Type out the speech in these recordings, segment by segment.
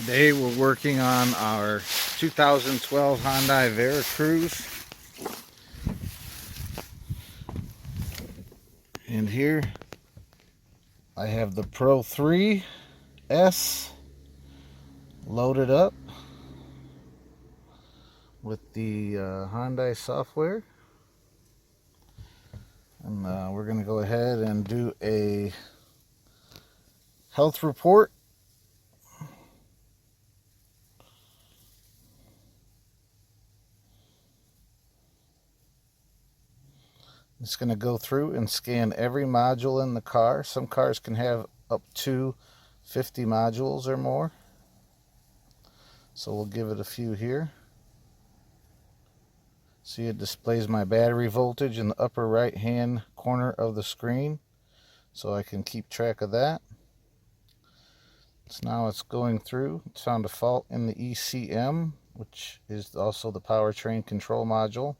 Today we're working on our 2012 Hyundai Veracruz. And here I have the Pro3s loaded up with the Hyundai software. And we're going to go ahead and do a health report. It's going to go through and scan every module in the car. Some cars can have up to 50 modules or more. So we'll give it a few here. See, it displays my battery voltage in the upper right hand corner of the screen, so I can keep track of that. So now it's going through. It's found a fault in the ECM, which is also the powertrain control module.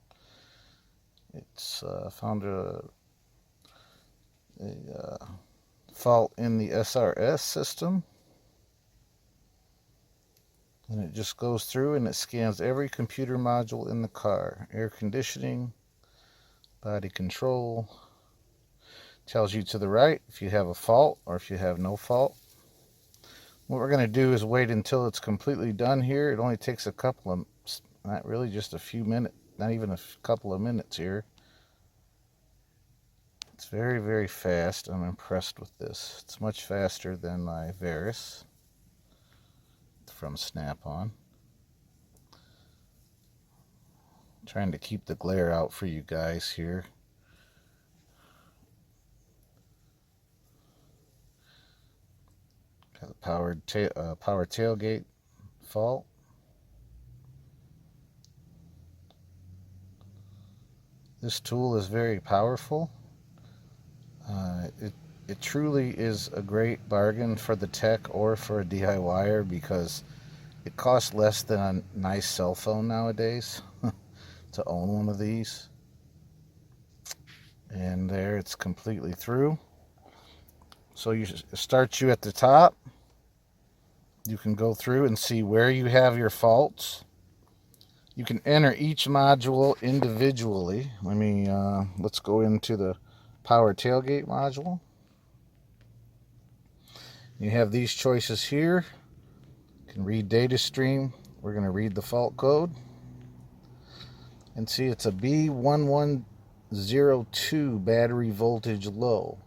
It's found a fault in the SRS system. And it just goes through and it scans every computer module in the car. Air conditioning, body control. Tells you to the right if you have a fault or if you have no fault. What we're going to do is wait until it's completely done here. It only takes a couple of, not really just a few minutes, not even a couple of minutes here. It's very, very fast. I'm impressed with this. It's much faster than my Verus from Snap-on. Trying to keep the glare out for you guys here. Got a power tailgate fault. This tool is very powerful. It truly is a great bargain for the tech or for a DIYer because it costs less than a nice cell phone nowadays to own one of these. And there, it's completely through. So you start you at the top. You can go through and see where you have your faults. You can enter each module individually. Let's go into the power tailgate module. You have these choices here. You can read data stream. We're going to read the fault code. And see, it's a B1102 battery voltage low.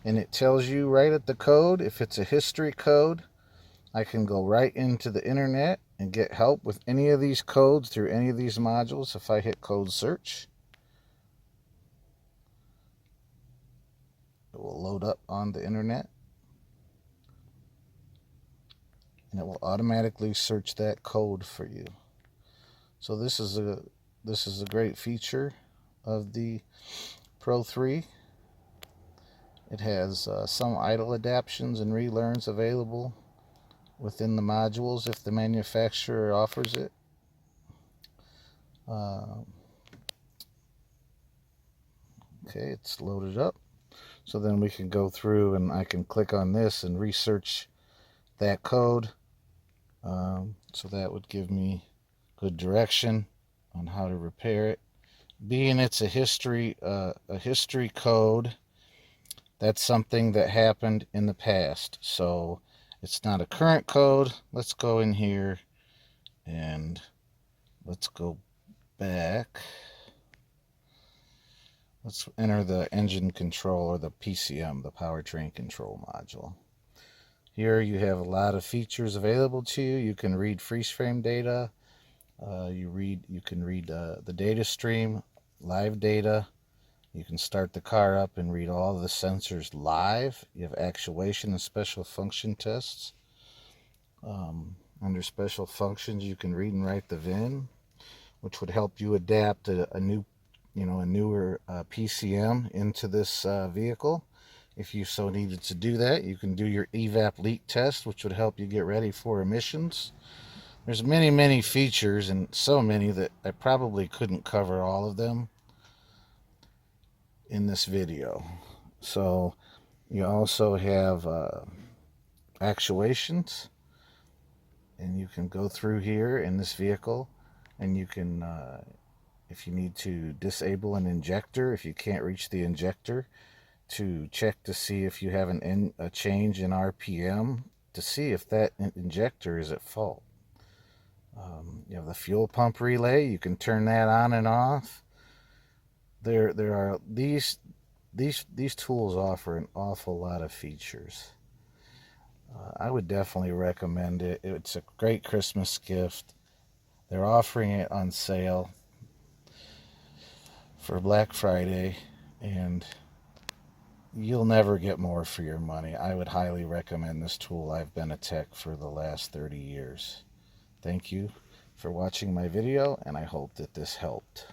And it tells you right at the code. If it's a history code, I can go right into the internet and get help with any of these codes through any of these modules if I hit code search. It will load up on the internet. And it will automatically search that code for you. So this is a great feature of the Pro3. It has some idle adaptions and relearns available within the modules if the manufacturer offers it. Okay, it's loaded up. So then we can go through and I can click on this and research that code. So that would give me good direction on how to repair it. Being it's a history code, that's something that happened in the past. So it's not a current code. Let's go in here and let's go back. Let's enter the engine control or the PCM, the powertrain control module. Here you have a lot of features available to you. You can read freeze frame data. You can read the data stream, live data. You can start the car up and read all the sensors live. You have actuation and special function tests. Under special functions, you can read and write the VIN, which would help you adapt a newer PCM into this vehicle. If you so needed to do that, you can do your evap leak test, which would help you get ready for emissions. There's many, many features, and so many that I probably couldn't cover all of them in this video. So you also have actuations. and you can go through here in this vehicle, and you can, if you need to disable an injector, if you can't reach the injector, to check to see if you have a change in RPM, to see if that injector is at fault. You have the fuel pump relay. You can turn that on and off. There are these tools offer an awful lot of features. I would definitely recommend it. It's a great Christmas gift. They're offering it on sale for Black Friday, and you'll never get more for your money. I would highly recommend this tool. I've been a tech for the last 30 years. Thank you for watching my video, and I hope that this helped.